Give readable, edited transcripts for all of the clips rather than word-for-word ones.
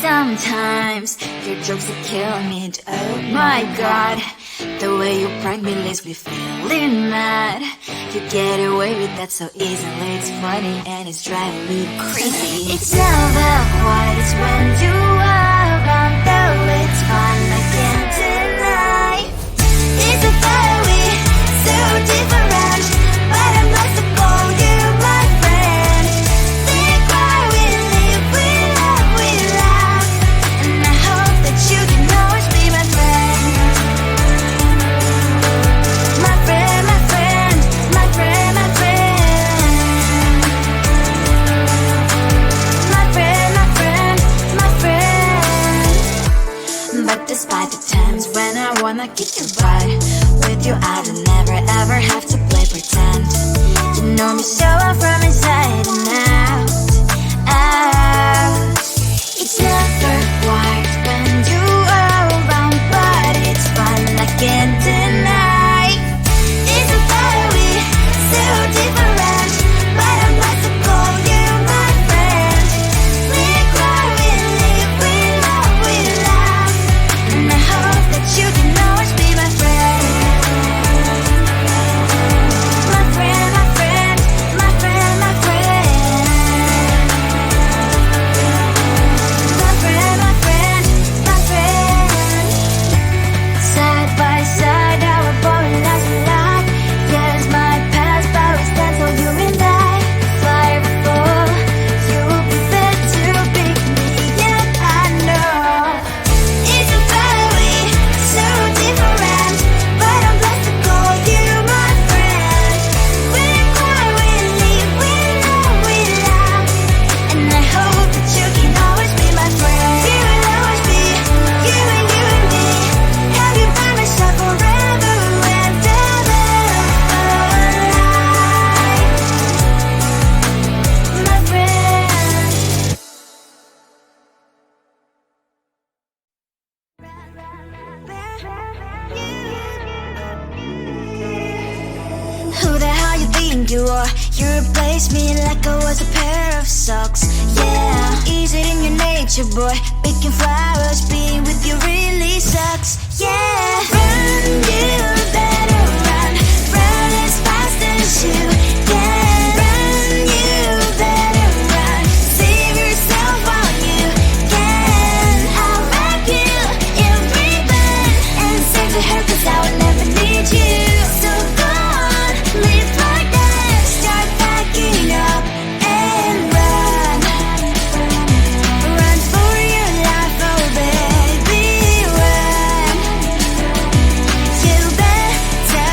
Sometimes your jokes are killing me. Oh my god, the way you prank me leaves me feeling mad. You get away with that so easily. It's funny and it's driving me crazy. It's never quiet, it's when you are around. Though it's fun, I can't deny. It's a fire we so different, but I'm lost to call you my friend. Think why we live, we love, we laugh, and I hope that you can always be my friend. My friend, my friend, my friend, my friend. My friend, my friend, my friend. But despite the times when I wanna kick your butt, with you I don't never ever have to play pretend. You know me so well from inside and out, out. It's never quiet when you are around, but it's fun, I can't deny. It's a fire we so different, but I'm lost to call you my friend. We cry, we live, we love, we laugh, and I hope that you can always be my friend. My friend, my friend, my friend, my friend. My friend, my friend, my friend. Side by side, our boring lives we like. Yes, my past, but we stand so you and I. Fly before you will be there to pick me, yeah, I know. It's a fire we so different, but I'm blessed to call you my friend. We cry, we live, we love, we laugh, and I hope that you can always be my friend. You will always be you and me. Have you by my side forever and ever. My friend. Who the hell you think you are? You replaced me like I was a pair of socks. Yeah, is it in your nature, boy? Picking flowers, being with you really sucks. Yeah, run, you better run. Run as fast as you can. Run, you better run. Save yourself while you can. I'll wrap you in ribbon and send to her, 'cause I will never need you. So go on, live like that. Start packing up and run. Run for your life, oh baby, run. You better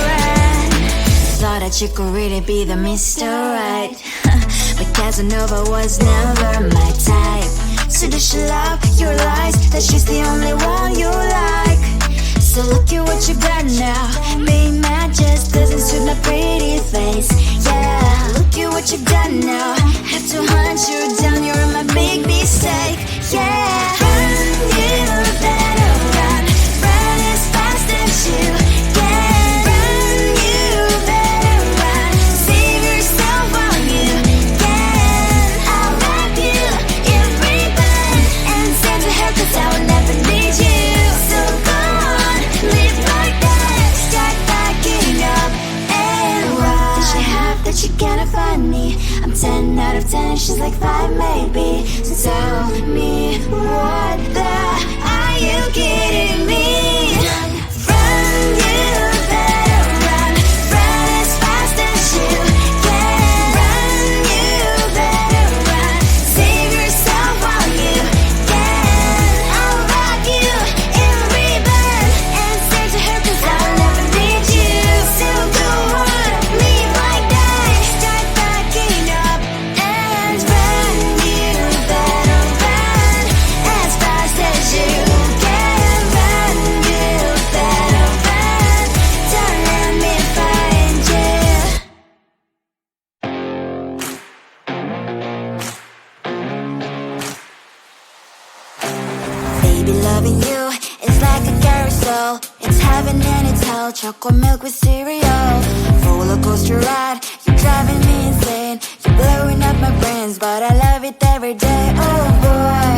run. Thought that you could really be the Mr. Right, but Casanova was never my type. So does she love your lies, that she's the only one you like? So look at what you got now. Being mad just doesn't suit my pretty face. Yeah, look at what you got now. Have to hunt you down, you're my big mistake. Yeah, run, you better run. Run as fast as you can. Run, you better run. Save yourself while you can. I'll wrap you in ribbon and send to her, 'cause I will never need you. So go on, live like that. Start packing up and run. Does she have that she cannot find me? I'm 10 out of 10, she's like 5 maybe. So tell me, what the are you kidding me? Run, you better run. Run as fast as you can. Run, you better run. Save yourself while you can. I'll wrap you in ribbon and send to her, 'cause I'll never need you. So go on, live like that. Start packing up and run. You better run as fast as you can. Run, you better run. Don't let me find you. Baby, loving you is like a carousel. It's heaven and it's hell. Chocolate milk with cereal. Roller coaster ride, you're driving me insane. You're blowing up my brains, but I love it every day. Oh boy,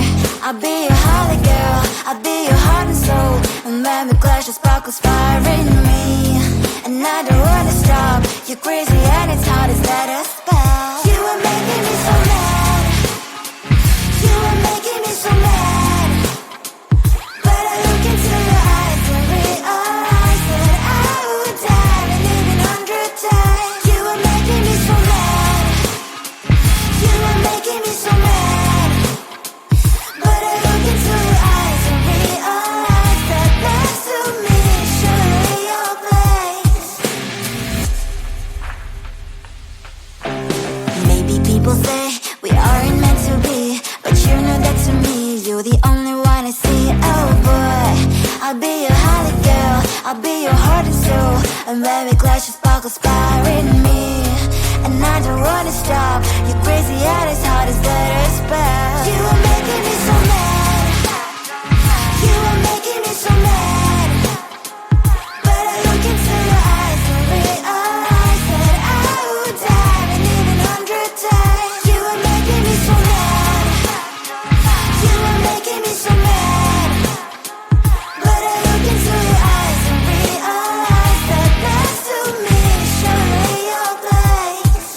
I'll be your holly girl, I'll be your heart and soul. And when we clash, the sparkles fire in me. And I don't wanna stop. You're crazy and it's hard as let us spell. You are making me so mad. You are making me so mad. But I look into your eyes and realize that I would die and even 100 times. You are making me so mad. You are making me so mad. But I look into your eyes and realize that next to me is surely your place. Maybe people say we aren't meant to be, but you know that to me, you're the only one I see. Oh boy, I'll be your holly girl, I'll be your heart and soul. And when we clash, the sparkles fire in me. And I don't wanna stop. You're crazy and as hard as let us spell. You are making me so mad. You are making me so mad. But I look into your eyes and realize that I would die and even 100 times. You are making me so mad. You are making me so mad. But I look into your eyes and realize that next to me is surely your place.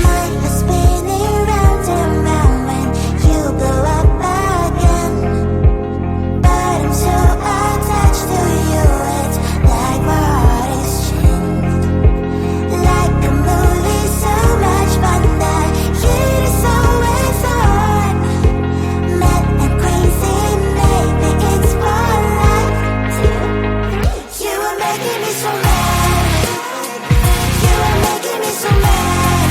Mind was spinning round and round when you blow up again. But I'm so attached to you, it's like my heart is chained. Like a movie, so much fun that it is always on. Mad and crazy, maybe it's for life too. You are making me so mad. You are making me so mad.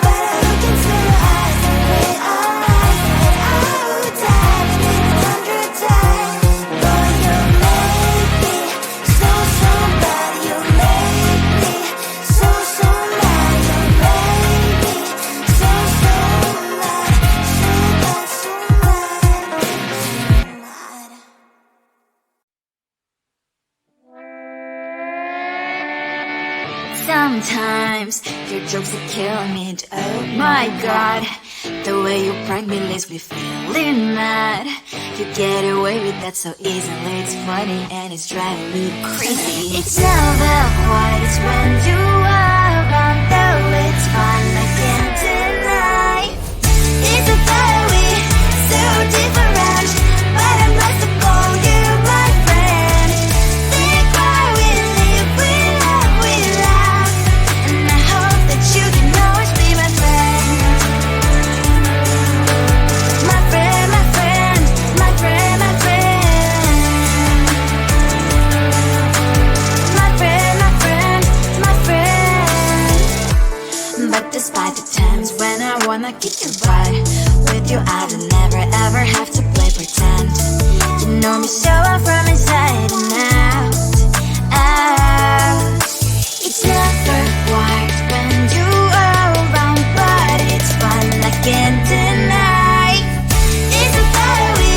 But I look into your eyes and realize that I would die and even 100 times. Boy, you make me so bad. You make me so mad. You make me so mad. So mad. Sometimes your jokes are killing me. Oh my god, the way you prank me leaves me feeling mad. You get away with that so easily. It's funny and it's driving me crazy. It's never quiet, it's when you are around. Though it's fun, I can't deny. It's a very so different, but I'm blessed to call you my friend. We cry, we live, we love, we laugh. And I hope that you can always be my friend. My friend, my friend, my friend, my friend. My friend, my friend, my friend. But despite the times when I wanna kick your butt, with you I don't never ever have to play pretend. You know me so well from inside and out, out. It's never quiet when you are around, but it's fun, I can't deny. It's a very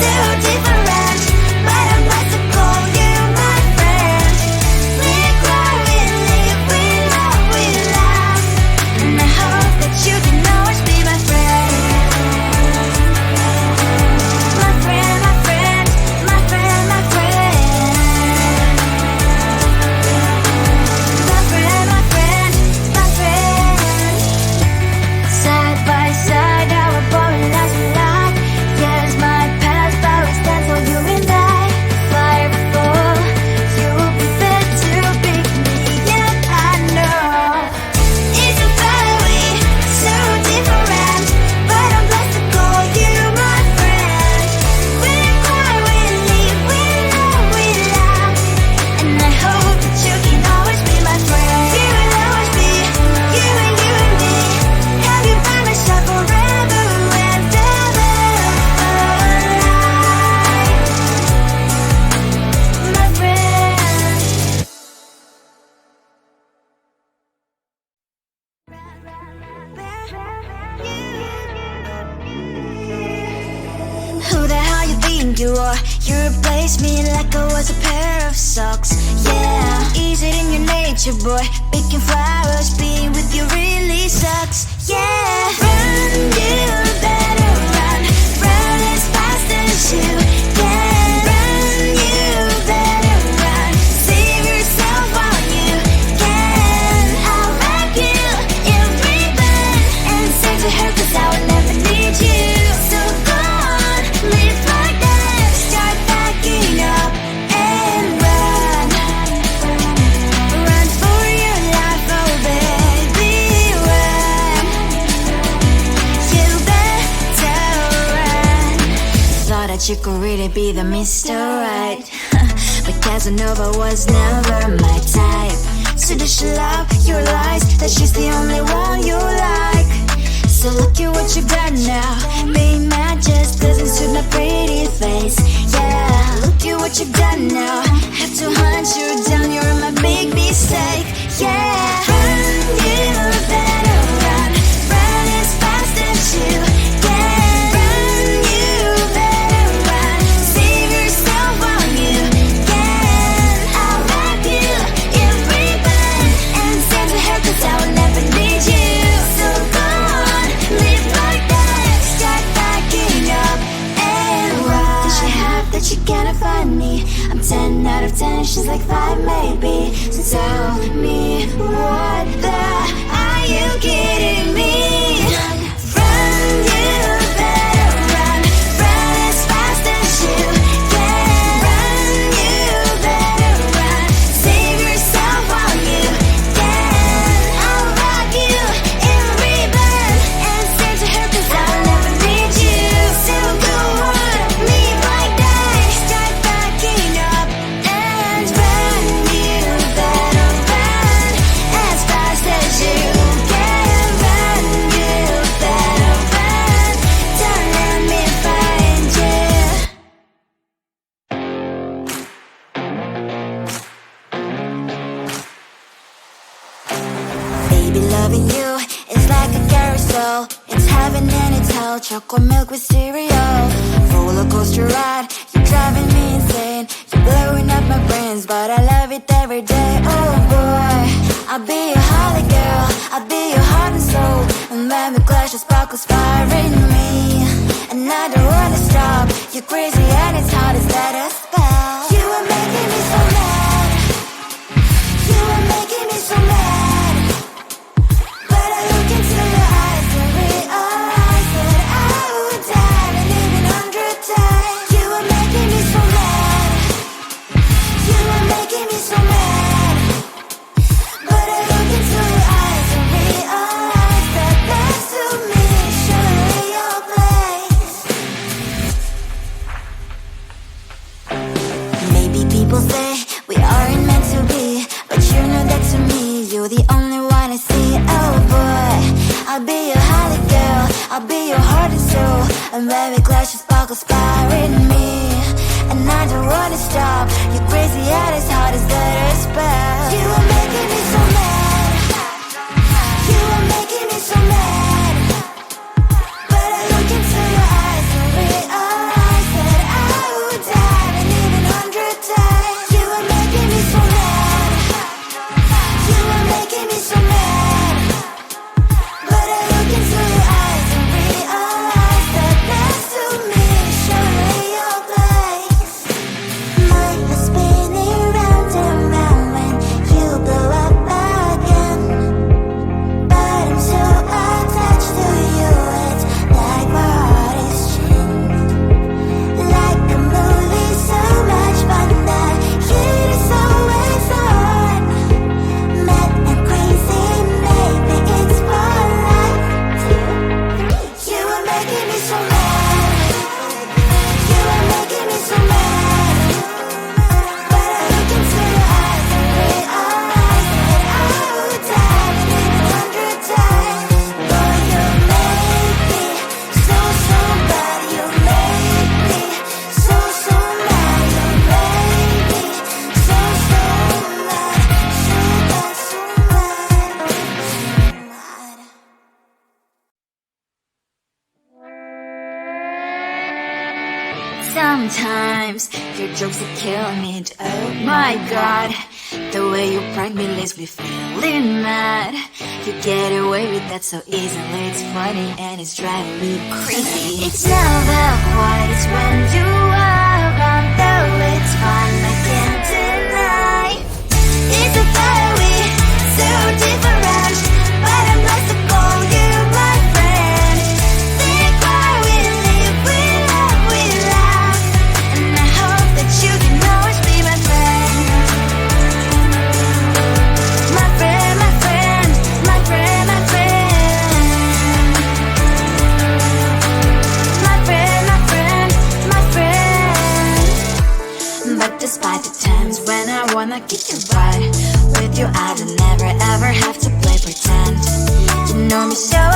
so different, but I'm glad to call you my friend. We cry, we live, we love, we laugh. And I hope that you can always be my friend. My friend, my friend, my friend, my friend. My friend, my friend, my friend. Side by side, our body lasts a lot. Yes, my past, but we stand for you and I. Fire before you prefer to pick me, yet I know it's a very so different, but I'm blessed to call you my friend. We cry, we live, we love, we laugh. And I hope that you can always be my friend. You will always be you and me. Have you by my side forever and ever. My friend. Who the hell you think you are? You replaced me like I was a pair of socks. Yeah, is it in your nature, boy? Picking flowers, being with you really sucks. Yeah, run, you better run. thought you could really be the Mr. Right. But Casanova was never my type. So does she love your lies, that she's the only one you like? So look at what you've done now. Being mad just doesn't suit my pretty face. Yeah, look at what you've done now. Have to hunt you down, you're my big mistake. Yeah, run, you better run. Run as fast as you can. Run, you better run. Save yourself while you can. I'll wrap you in ribbon and send to her, 'cause I will never need you. So go on, live like that. Start backing up and run. Does she have that she cannot find me? I'm 10 out of 10, she's like 5 maybe. So tell me, what the, are you kidding me? Run, you better run. Run as fast as you can. Run, you better run. Save yourself while you can. I'll wrap you in ribbon and send to her, 'cause I'll never need you. So go on, live like that. Start backing up and run. You better run as fast as you can. Run, you better run. Don't let me find you. Baby, loving you is like a carousel. It's heaven and it's hell. Chocolate milk with cereal. Roller coaster ride. You're driving me insane. You're blowing up my brains, but I love it every day. Oh boy, I'll be your holly girl. I'll be your heart and soul. And when we clash, the sparkles fire in me. And I don't wanna stop. You're crazy and it's hard as let a spell. You are making me so mad. You are making me so mad. But I look into your eyes and realize that I would die and even 100 times. You are making me so mad. You are making me so mad. But I look into your eyes and realize that next to me is surely your place. Maybe people say we aren't meant to be, but you know that to me, you're the only one I see. Oh boy, I'll be your holly girl. I'll be your heart and soul. And when we clash, the sparkles fire in me. And I don't wanna stop. You're crazy and as hard as let a spell. You are making me so mad. You are making me so mad. But I look into your eyes and realize that I would die and even 100 times. You are making me so mad. You are making me so mad. But I look into your eyes and realize that next to me is surely your place. My heart's spinning round and round when you blow up again. But I'm so attached to you, it's like my heart is chained. Like a movie, so much fun that heat is always on. Mad and crazy, maybe it's polite. You are making me so mad. You are making me so mad. But I look into your eyes and realize that I would die and even 100 times. Boy, you make me so, so bad. You make me so, so mad. You make me so, so mad. So bad, so mad, so mad. Sometimes your jokes are killing me. Oh my god, the way you prank me leaves me feeling mad. You get away with that so easily. It's funny and it's driving me crazy. It's never quiet, it's when you are around. Though it's fun, I can't deny. It's a fiery, so different, but I'm blessed to call you my friend. Think why we live, we love, we laugh, and I hope that you can always be my friend. My friend, my friend, my friend, my friend. My friend, my friend, my friend. I'ma get you right. With you I don't never ever have to play pretend. You know me so